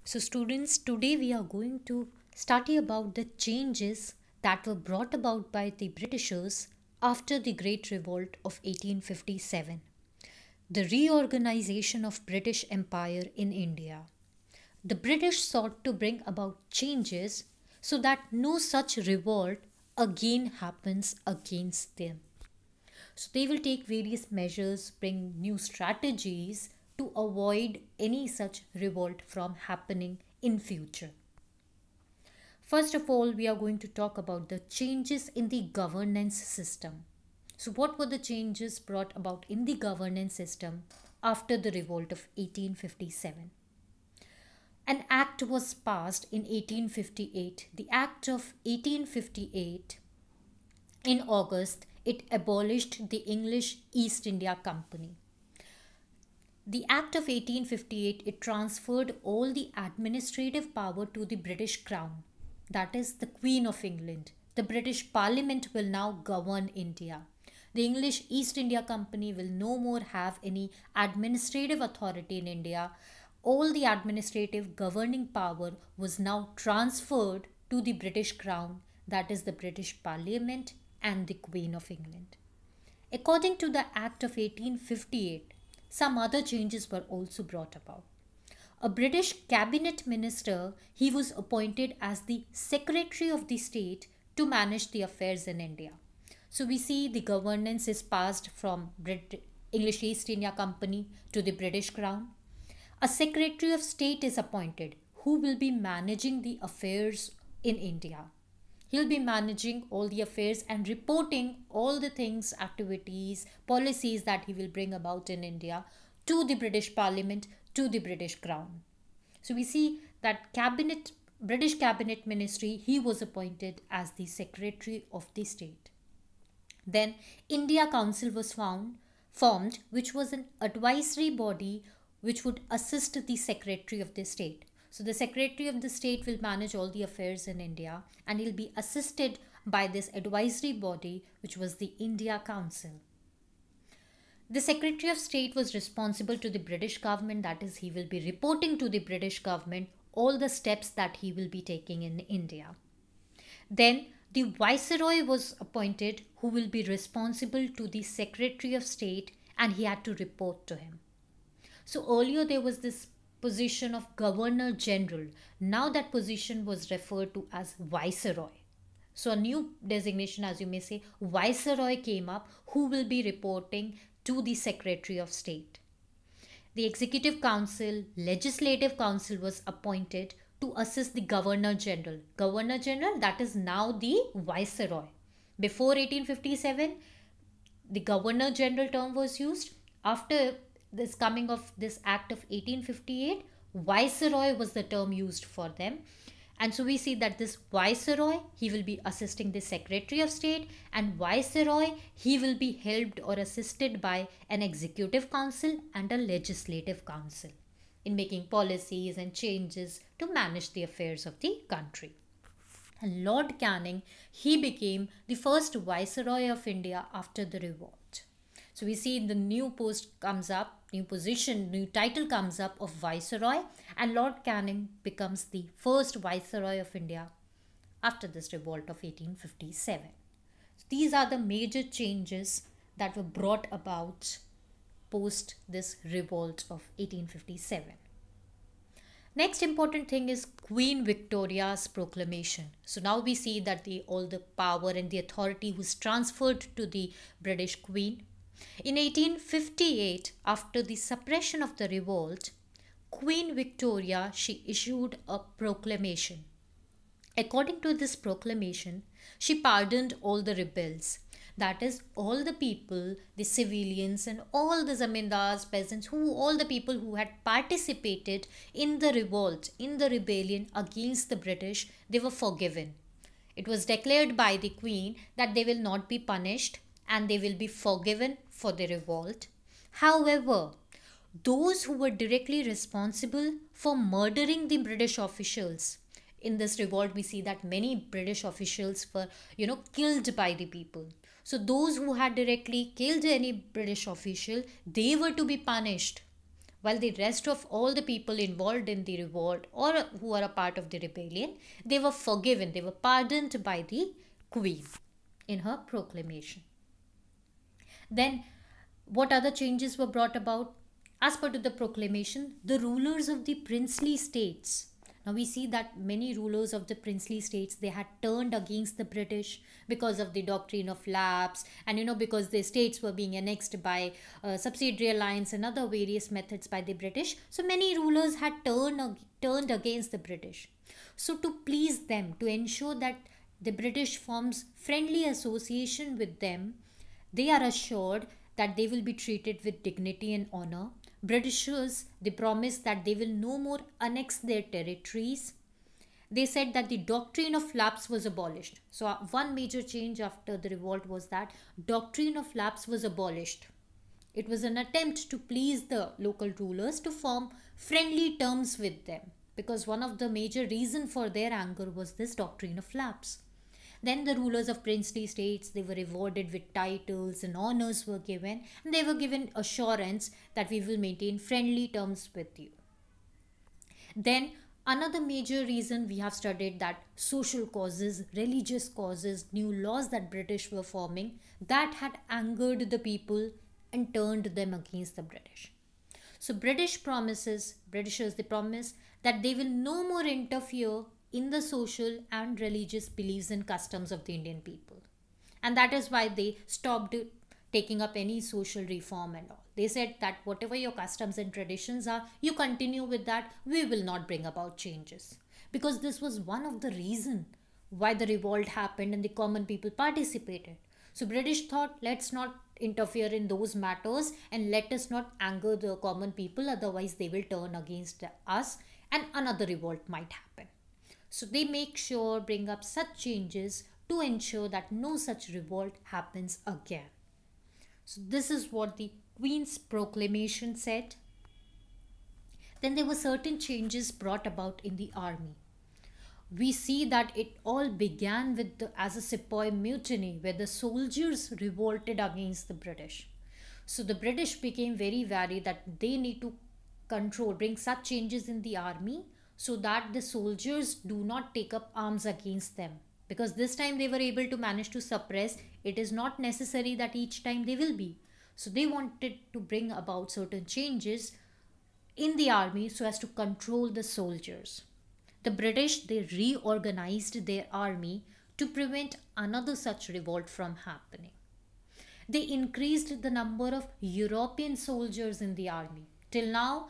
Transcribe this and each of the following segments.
So, students, today we are going to study about the changes that were brought about by the Britishers after the Great Revolt of 1857, the reorganization of British Empire in India. The British sought to bring about changes so that no such revolt again happens against them. So they will take various measures, bring new strategies to avoid any such revolt from happening in future. First of all, we are going to talk about the changes in the governance system. So what were the changes brought about in the governance system after the revolt of 1857? An act was passed in 1858, the Act of 1858. In August, it abolished the English East India Company. The Act of 1858 it transferred all the administrative power to the British Crown, that is the Queen of England. The British Parliament will now govern India. The English East India Company will no more have any administrative authority in India. All the administrative governing power was now transferred to the British Crown, that is the British Parliament and the Queen of England. According to the Act of 1858, some other changes were also brought about. A British cabinet minister, he was appointed as the Secretary of the State to manage the affairs in India. So we see the governance is passed from English East India Company to the British Crown. A Secretary of State is appointed who will be managing the affairs in India. He'll be managing all the affairs and reporting all the things, activities, policies that he will bring about in India to the British Parliament, to the British Crown. So we see that British Cabinet Ministry, he was appointed as the Secretary of the State. Then India Council was formed, which was an advisory body which would assist the Secretary of the State. So the Secretary of the State will manage all the affairs in India and he'll be assisted by this advisory body which was the India Council. The Secretary of State was responsible to the British government, that is he will be reporting to the British government all the steps that he will be taking in India. Then the Viceroy was appointed who will be responsible to the Secretary of State and he had to report to him. So earlier there was this position of Governor General. Now that position was referred to as Viceroy. So a new designation, as you may say, Viceroy came up who will be reporting to the Secretary of State. The Executive Council, Legislative Council was appointed to assist the Governor General. Governor General, that is now the Viceroy. Before 1857, the Governor General term was used. After this coming of this Act of 1858, Viceroy was the term used for them. And so we see that this Viceroy, he will be assisting the Secretary of State, and Viceroy, he will be helped or assisted by an Executive Council and a Legislative Council in making policies and changes to manage the affairs of the country. And Lord Canning, he became the first Viceroy of India after the revolt. So we see the new post comes up, new position, new title comes up of Viceroy, and Lord Canning becomes the first Viceroy of India after this revolt of 1857. So these are the major changes that were brought about post this revolt of 1857. Next important thing is Queen Victoria's proclamation. So now we see that all the power and the authority was transferred to the British Queen. In 1858, after the suppression of the revolt, Queen Victoria, she issued a proclamation. According to this proclamation, she pardoned all the rebels. That is, all the people, the civilians and all the zamindars, peasants, all the people who had participated in the revolt, in the rebellion against the British, they were forgiven. It was declared by the Queen that they will not be punished and they will be forgiven for the revolt. However, those who were directly responsible for murdering the British officials, in this revolt we see that many British officials were killed by the people. So those who had directly killed any British official, they were to be punished. while the rest of all the people involved in the revolt or who are a part of the rebellion, they were forgiven, they were pardoned by the queen in her proclamation. Then, what other changes were brought about? As per to the proclamation, the rulers of the princely states. Now we see that many rulers of the princely states, they had turned against the British because of the doctrine of lapse, and because the states were being annexed by subsidiary alliance and other various methods by the British. So many rulers had turned against the British. So to please them, to ensure that the British forms friendly association with them, they are assured that they will be treated with dignity and honor. Britishers, they promised that they will no more annex their territories. They said that the doctrine of lapse was abolished. So one major change after the revolt was that doctrine of lapse was abolished. It was an attempt to please the local rulers to form friendly terms with them, because one of the major reason for their anger was this doctrine of lapse. Then the rulers of princely states, they were rewarded with titles and honors were given, and they were given assurance that we will maintain friendly terms with you. Then another major reason we have studied that social causes, religious causes, new laws that British were forming, that had angered the people and turned them against the British. So Britishers, they promise that they will no more interfere in the social and religious beliefs and customs of the Indian people. And that is why they stopped taking up any social reform and all. They said that whatever your customs and traditions are, you continue with that. We will not bring about changes. Because this was one of the reason why the revolt happened and the common people participated. So British thought, let's not interfere in those matters and let us not anger the common people, otherwise they will turn against us and another revolt might happen. So they make sure bring up such changes to ensure that no such revolt happens again. So this is what the Queen's proclamation said. Then there were certain changes brought about in the army. We see that it all began with as a Sepoy mutiny where the soldiers revolted against the British. So the British became very wary that they need to bring such changes in the army so that the soldiers do not take up arms against them, because this time they were able to manage to suppress. It is not necessary that each time they will be. So they wanted to bring about certain changes in the army so as to control the soldiers. The British, they reorganized their army to prevent another such revolt from happening. They increased the number of European soldiers in the army. Till now,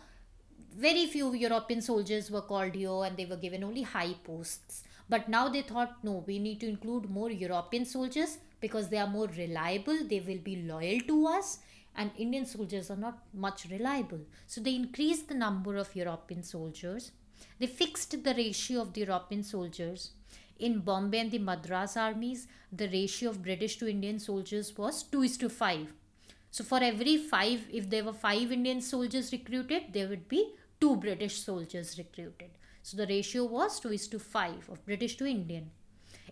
very few European soldiers were called here and they were given only high posts. But now they thought, no, we need to include more European soldiers because they are more reliable, they will be loyal to us, and Indian soldiers are not much reliable. So they increased the number of European soldiers. They fixed the ratio of the European soldiers. In Bombay and the Madras armies, the ratio of British to Indian soldiers was 2:5. So for every 5, if there were 5 Indian soldiers recruited, there would be 2 British soldiers recruited. So the ratio was 2:5 of British to Indian.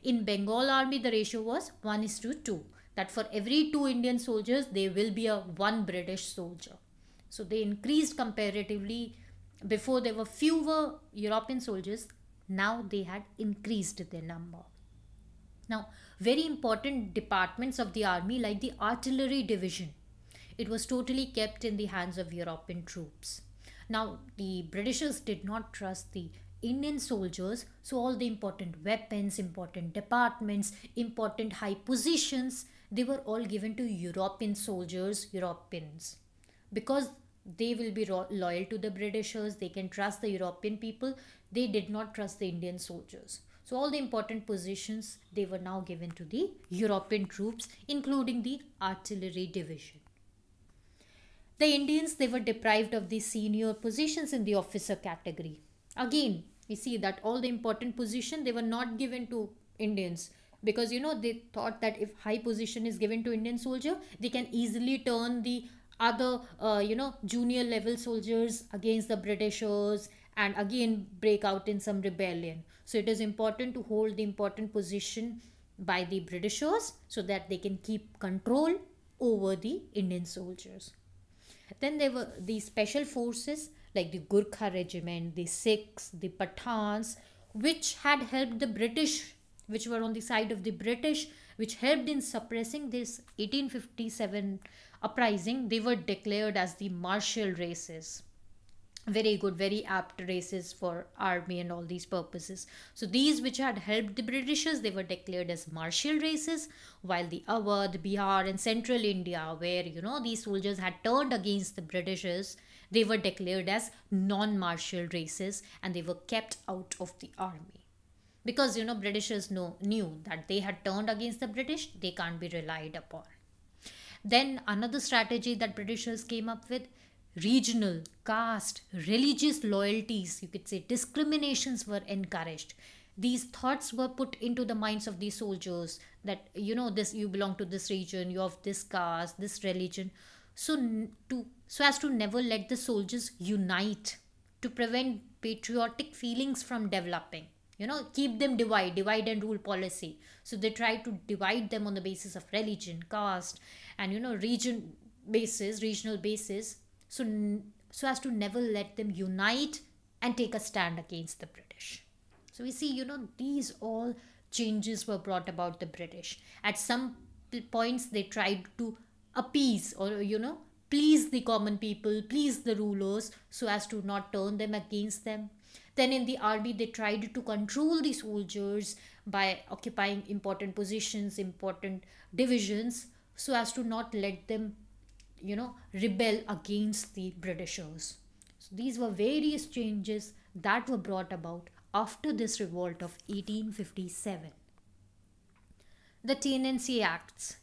In Bengal army, the ratio was 1:2. That for every 2 Indian soldiers, there will be a 1 British soldier. So they increased comparatively. Before there were fewer European soldiers, now they had increased their number. Now, very important departments of the army like the artillery division, it was totally kept in the hands of European troops. Now, the Britishers did not trust the Indian soldiers, so all the important weapons, important departments, important high positions, they were all given to European soldiers, Europeans. Because they will be loyal to the Britishers, they can trust the European people, they did not trust the Indian soldiers. So all the important positions, they were now given to the European troops, including the artillery division. The Indians, they were deprived of the senior positions in the officer category. Again, we see that all the important position, they were not given to Indians, because they thought that if high position is given to Indian soldier, they can easily turn the other junior level soldiers against the Britishers and again break out in some rebellion. So it is important to hold the important position by the Britishers so that they can keep control over the Indian soldiers. Then there were the special forces like the Gurkha regiment, the Sikhs, the Pathans, which had helped the British, which were on the side of the British, which helped in suppressing this 1857 uprising. They were declared as the martial races. Very good, very apt races for army and all these purposes. So these which had helped the Britishers, they were declared as martial races, while the Awadh, Bihar and central India, where these soldiers had turned against the Britishers, they were declared as non-martial races, and they were kept out of the army because Britishers knew that they had turned against the British, they can't be relied upon. Then another strategy that Britishers came up with: regional, caste, religious loyalties, you could say discriminations were encouraged. These thoughts were put into the minds of these soldiers that this, you belong to this region, you have this caste, this religion. So so as to never let the soldiers unite, to prevent patriotic feelings from developing, keep them divide and rule policy. So they try to divide them on the basis of religion, caste, and regional basis. So so as to never let them unite and take a stand against the British. So we see, these all changes were brought about the British. At some points they tried to appease, or please the common people, please the rulers, so as to not turn them against them. Then in the army they tried to control the soldiers by occupying important positions, important divisions, so as to not let them rebel against the Britishers. So these were various changes that were brought about after this revolt of 1857. The Tenancy Acts.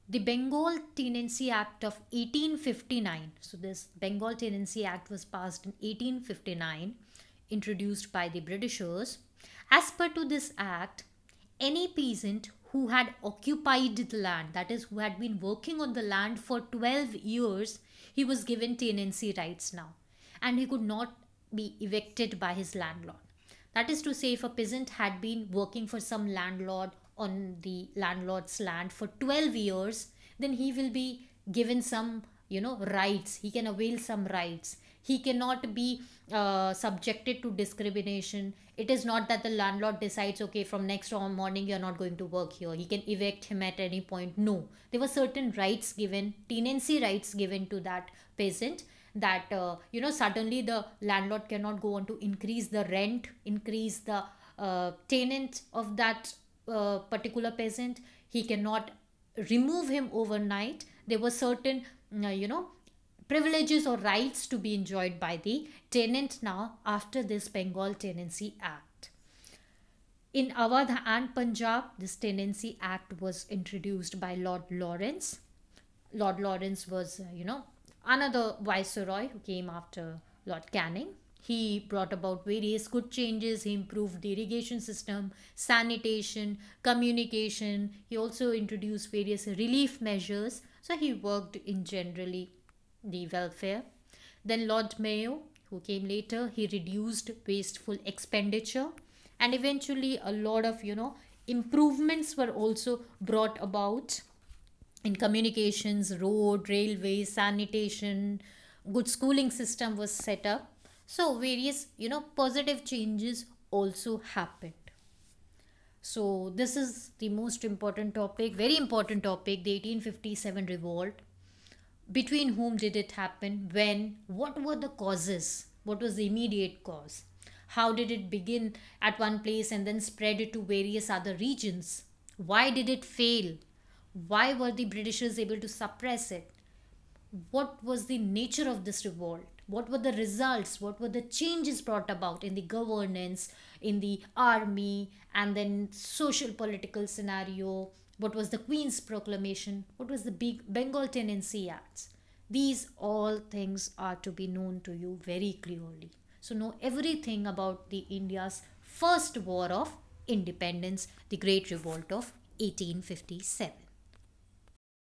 The Bengal Tenancy Act of 1859. So this Bengal Tenancy Act was passed in 1859, introduced by the Britishers. As per to this act, any peasant who had occupied the land, that is, who had been working on the land for 12 years, he was given tenancy rights now, and he could not be evicted by his landlord. That is to say, if a peasant had been working for some landlord on the landlord's land for 12 years, then he will be given some rights. He can avail some rights. He cannot be subjected to discrimination. It is not that the landlord decides, okay, from next morning you're not going to work here, he can evict him at any point. No, there were certain rights given, tenancy rights given to that peasant, that suddenly the landlord cannot go on to increase the rent, increase the tenant of that particular peasant. He cannot remove him overnight. There were certain privileges or rights to be enjoyed by the tenant now after this Bengal Tenancy Act. In Awadh and Punjab, this Tenancy Act was introduced by Lord Lawrence. Lord Lawrence was, another viceroy who came after Lord Canning. He brought about various good changes. He improved the irrigation system, sanitation, communication. He also introduced various relief measures. So he worked in generally the welfare. Then Lord Mayo, who came later, he reduced wasteful expenditure, and eventually a lot of improvements were also brought about in communications, road, railways, sanitation. Good schooling system was set up. So various positive changes also happened. So this is the most important topic, very important topic, the 1857 revolt. Between whom did it happen? When? What were the causes? What was the immediate cause? How did it begin at one place and then spread to various other regions? Why did it fail? Why were the Britishers able to suppress it? What was the nature of this revolt? What were the results? What were the changes brought about in the governance, in the army, and then social political scenario? What was the Queen's Proclamation? What was the big Bengal Tenancy Acts? These all things are to be known to you very clearly. So know everything about the India's first war of independence, the Great Revolt of 1857.